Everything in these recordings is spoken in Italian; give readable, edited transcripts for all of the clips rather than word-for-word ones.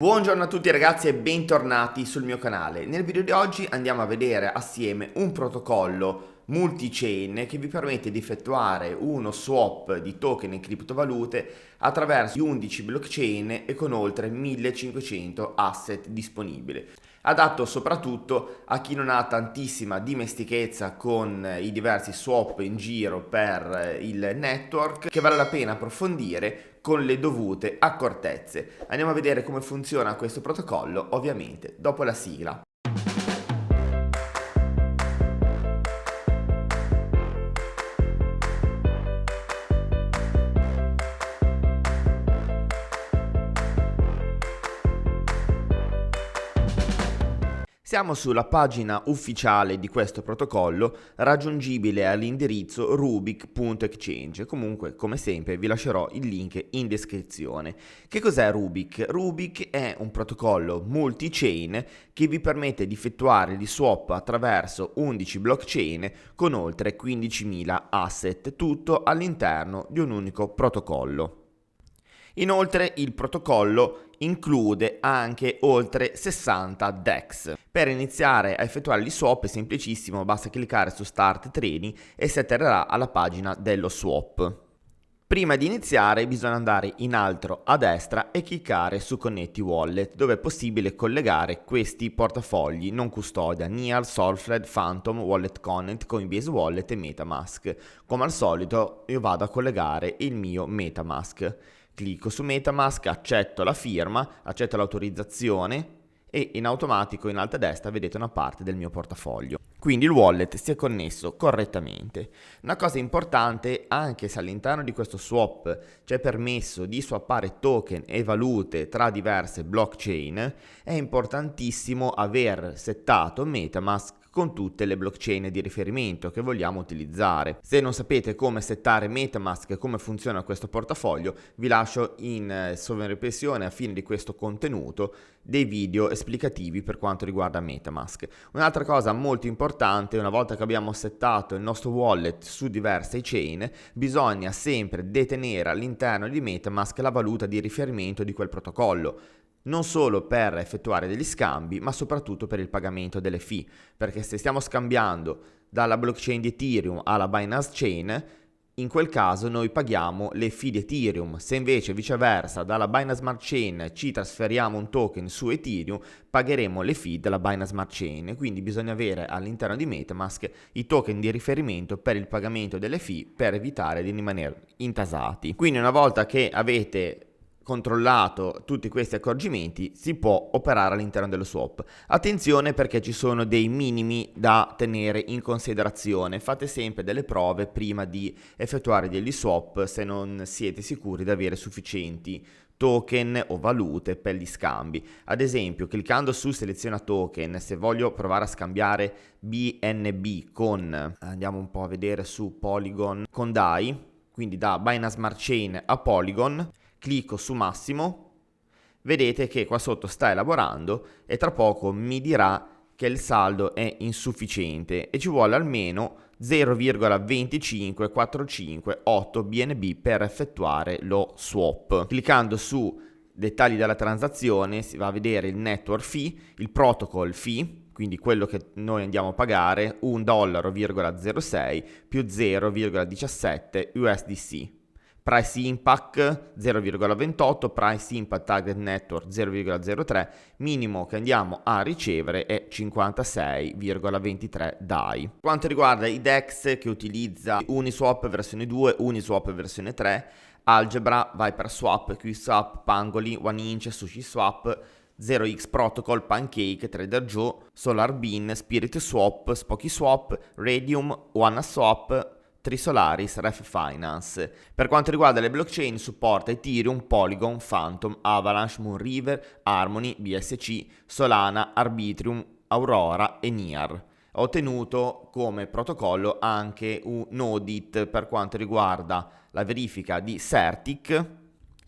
Buongiorno a tutti ragazzi e bentornati sul mio canale. Nel video di oggi andiamo a vedere assieme un protocollo multi-chain che vi permette di effettuare uno swap di token e criptovalute attraverso 11 blockchain e con oltre 1500 asset disponibili. Adatto soprattutto a chi non ha tantissima dimestichezza con i diversi swap in giro per il network, che vale la pena approfondire con le dovute accortezze. Andiamo a vedere come funziona questo protocollo, ovviamente dopo la sigla. Siamo sulla pagina ufficiale di questo protocollo, raggiungibile all'indirizzo rubic.exchange. Comunque, come sempre, vi lascerò il link in descrizione. Che cos'è Rubic? Rubic è un protocollo multi-chain che vi permette di effettuare gli swap attraverso 11 blockchain con oltre 15.000 asset, tutto all'interno di un unico protocollo. Inoltre il protocollo include anche oltre 60 DEX. Per iniziare a effettuare gli swap è semplicissimo, basta cliccare su Start Trading e si atterrerà alla pagina dello swap. Prima di iniziare bisogna andare in alto a destra e cliccare su Connetti Wallet, dove è possibile collegare questi portafogli non custodia: Near, Solfled, Phantom, Wallet Connect, Coinbase Wallet e Metamask. Come al solito io vado a collegare il mio Metamask. Clicco su Metamask, accetto la firma, accetto l'autorizzazione e in automatico in alto a destra vedete una parte del mio portafoglio. Quindi il wallet si è connesso correttamente. Una cosa importante, anche se all'interno di questo swap c'è permesso di swappare token e valute tra diverse blockchain, è importantissimo aver settato Metamask con tutte le blockchain di riferimento che vogliamo utilizzare. Se non sapete come settare Metamask e come funziona questo portafoglio, vi lascio in sovraimpressione a fine di questo contenuto dei video esplicativi per quanto riguarda Metamask. Un'altra cosa molto importante, una volta che abbiamo settato il nostro wallet su diverse chain, bisogna sempre detenere all'interno di Metamask la valuta di riferimento di quel protocollo. Non solo per effettuare degli scambi, ma soprattutto per il pagamento delle fee, perché se stiamo scambiando dalla blockchain di Ethereum alla Binance Chain, in quel caso noi paghiamo le fee di Ethereum. Se invece viceversa dalla Binance Smart Chain ci trasferiamo un token su Ethereum, pagheremo le fee della Binance Smart Chain. Quindi bisogna avere all'interno di Metamask i token di riferimento per il pagamento delle fee per evitare di rimanere intasati. Quindi una volta che avete controllato tutti questi accorgimenti, si può operare all'interno dello swap. Attenzione, perché ci sono dei minimi da tenere in considerazione. Fate sempre delle prove prima di effettuare degli swap se non siete sicuri di avere sufficienti token o valute per gli scambi. Ad esempio, cliccando su seleziona token, se voglio provare a scambiare BNB con, andiamo un po' a vedere su Polygon, con DAI, quindi da Binance Smart Chain a Polygon, clicco su massimo, vedete che qua sotto sta elaborando e tra poco mi dirà che il saldo è insufficiente e ci vuole almeno 0,2545 BNB per effettuare lo swap. Cliccando su dettagli della transazione si va a vedere il network fee, il protocol fee, quindi quello che noi andiamo a pagare, $1,06 più 0,17 USDC. Price Impact 0,28, Price Impact Target Network 0,03, minimo che andiamo a ricevere è 56,23 DAI. Quanto riguarda i DEX che utilizza Uniswap versione 2, Uniswap versione 3, Algebra, Viperswap, QSwap, Pangoli, OneInch, SushiSwap, 0x Protocol, Pancake, TraderJoe, SolarBean, SpiritSwap, SpookySwap, Radium, OneSwap, Trisolaris, Ref Finance. Per quanto riguarda le blockchain, supporta Ethereum, Polygon, Phantom, Avalanche, Moonriver, Harmony, BSC, Solana, Arbitrium, Aurora e Near. Ho ottenuto come protocollo anche un Nodit per quanto riguarda la verifica di Certic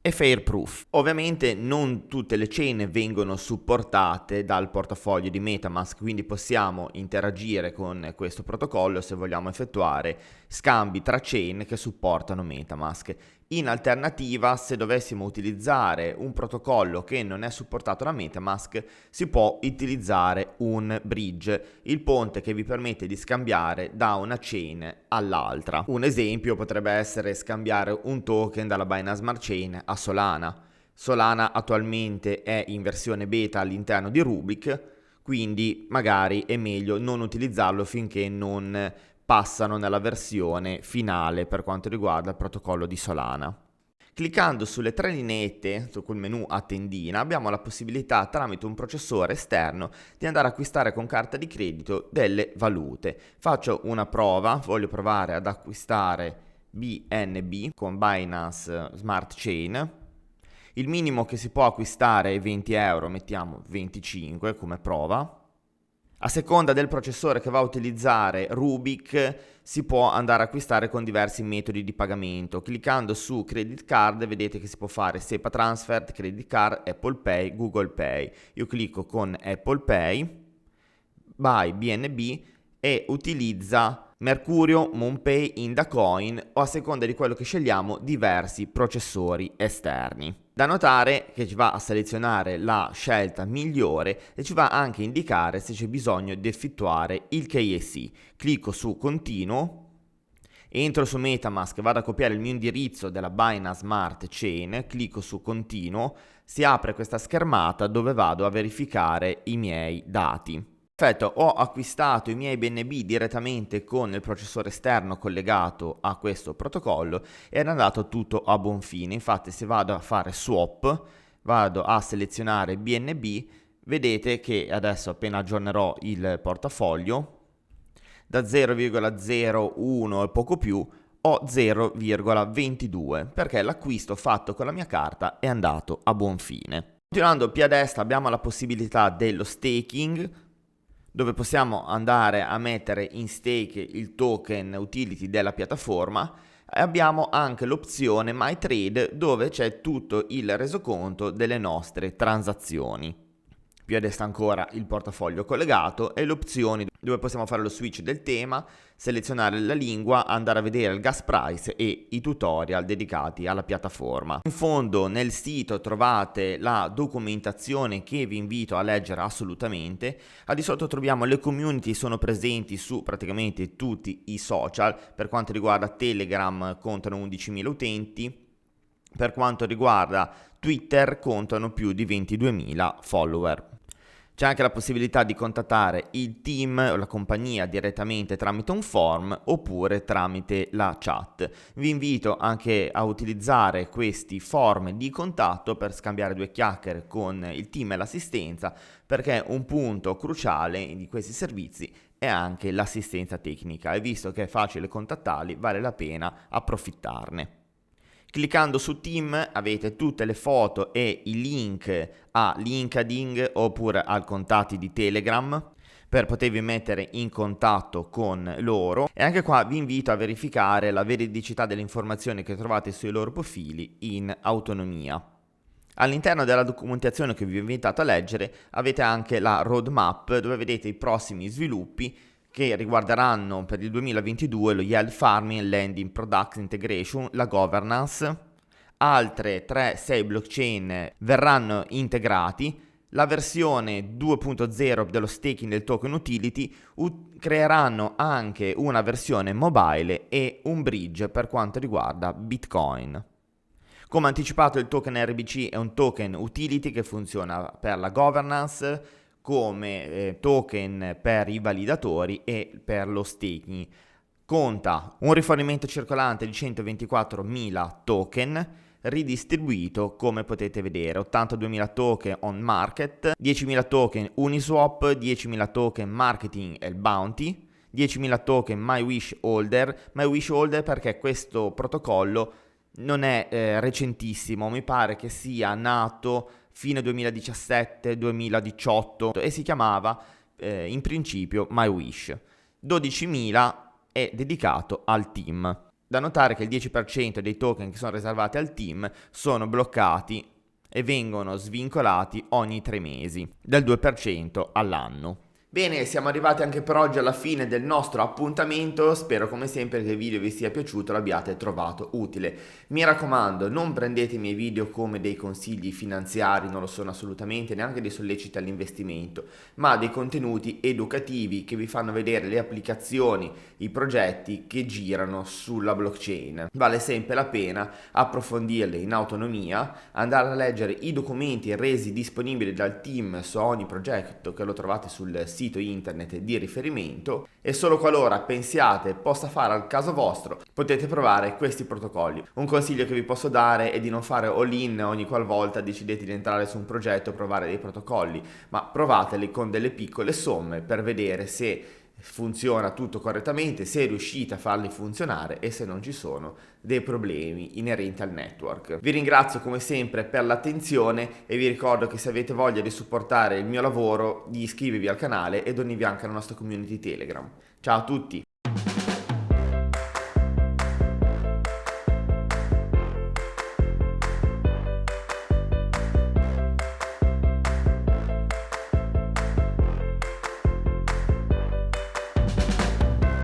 e Fairproof. Ovviamente non tutte le chain vengono supportate dal portafoglio di Metamask, quindi possiamo interagire con questo protocollo se vogliamo effettuare scambi tra chain che supportano Metamask. In alternativa, se dovessimo utilizzare un protocollo che non è supportato da MetaMask, si può utilizzare un bridge, il ponte che vi permette di scambiare da una chain all'altra. Un esempio potrebbe essere scambiare un token dalla Binance Smart Chain a Solana. Solana attualmente è in versione beta all'interno di Rubik, quindi magari è meglio non utilizzarlo finché non passano nella versione finale per quanto riguarda il protocollo di Solana. Cliccando sulle tre lineette su quel menu a tendina abbiamo la possibilità tramite un processore esterno di andare a acquistare con carta di credito delle valute. Faccio una prova, voglio provare ad acquistare BNB con Binance Smart Chain. Il minimo che si può acquistare è 20 euro, mettiamo 25 come prova. A seconda del processore che va a utilizzare Rubik si può andare a acquistare con diversi metodi di pagamento. Cliccando su Credit Card vedete che si può fare SEPA Transfer, Credit Card, Apple Pay, Google Pay. Io clicco con Apple Pay, Buy BNB e utilizza Mercurio, MoonPay, Indacoin o a seconda di quello che scegliamo diversi processori esterni. Da notare che ci va a selezionare la scelta migliore e ci va anche a indicare se c'è bisogno di effettuare il KYC. Clicco su Continuo, entro su MetaMask, vado a copiare il mio indirizzo della Binance Smart Chain, clicco su Continuo, si apre questa schermata dove vado a verificare i miei dati. Perfetto, ho acquistato i miei BNB direttamente con il processore esterno collegato a questo protocollo ed è andato tutto a buon fine. Infatti se vado a fare swap, vado a selezionare BNB, vedete che adesso appena aggiornerò il portafoglio, da 0,01 e poco più ho 0,22 perché l'acquisto fatto con la mia carta è andato a buon fine. Continuando più a destra abbiamo la possibilità dello staking, dove possiamo andare a mettere in stake il token utility della piattaforma. E abbiamo anche l'opzione My Trade dove c'è tutto il resoconto delle nostre transazioni. Più a destra ancora il portafoglio collegato e le opzioni dove possiamo fare lo switch del tema, selezionare la lingua, andare a vedere il gas price e i tutorial dedicati alla piattaforma. In fondo nel sito trovate la documentazione che vi invito a leggere assolutamente. Al di sotto troviamo le community, sono presenti su praticamente tutti i social. Per quanto riguarda Telegram contano 11.000 utenti. Per quanto riguarda Twitter contano più di 22.000 follower. C'è anche la possibilità di contattare il team o la compagnia direttamente tramite un form oppure tramite la chat. Vi invito anche a utilizzare questi form di contatto per scambiare due chiacchiere con il team e l'assistenza, perché un punto cruciale di questi servizi è anche l'assistenza tecnica e visto che è facile contattarli vale la pena approfittarne. Cliccando su Team avete tutte le foto e i link a LinkedIn oppure ai contatti di Telegram per potervi mettere in contatto con loro, e anche qua vi invito a verificare la veridicità delle informazioni che trovate sui loro profili in autonomia. All'interno della documentazione che vi ho invitato a leggere avete anche la roadmap dove vedete i prossimi sviluppi che riguarderanno per il 2022 lo yield farming, lending, product integration, la governance. Altre 3-6 blockchain verranno integrati. La versione 2.0 dello staking del token utility creeranno anche una versione mobile e un bridge per quanto riguarda Bitcoin. Come anticipato, il token RBC è un token utility che funziona per la governance, come token per i validatori e per lo staking. Conta un rifornimento circolante di 124.000 token ridistribuito come potete vedere, 82.000 token on market, 10.000 token Uniswap, 10.000 token marketing e bounty, 10.000 token MyWish holder perché questo protocollo non è recentissimo, mi pare che sia nato fine 2017-2018 e si chiamava in principio MyWish. 12.000 è dedicato al team. Da notare che il 10% dei token che sono riservati al team sono bloccati e vengono svincolati ogni 3 mesi, del 2% all'anno. Bene, siamo arrivati anche per oggi alla fine del nostro appuntamento, spero come sempre che il video vi sia piaciuto e l'abbiate trovato utile. Mi raccomando, non prendete i miei video come dei consigli finanziari, non lo sono assolutamente, neanche dei solleciti all'investimento, ma dei contenuti educativi che vi fanno vedere le applicazioni, i progetti che girano sulla blockchain. Vale sempre la pena approfondirle in autonomia, andare a leggere i documenti resi disponibili dal team su ogni progetto che lo trovate sul sito internet di riferimento, e solo qualora pensiate possa fare al caso vostro potete provare questi protocolli. Un consiglio che vi posso dare è di non fare all-in ogni qualvolta decidete di entrare su un progetto o provare dei protocolli, ma provateli con delle piccole somme per vedere se funziona tutto correttamente, se riuscite a farli funzionare e se non ci sono dei problemi inerenti al network. Vi ringrazio come sempre per l'attenzione e vi ricordo che se avete voglia di supportare il mio lavoro di iscrivervi al canale ed unirvi anche alla nostra community Telegram. Ciao a tutti!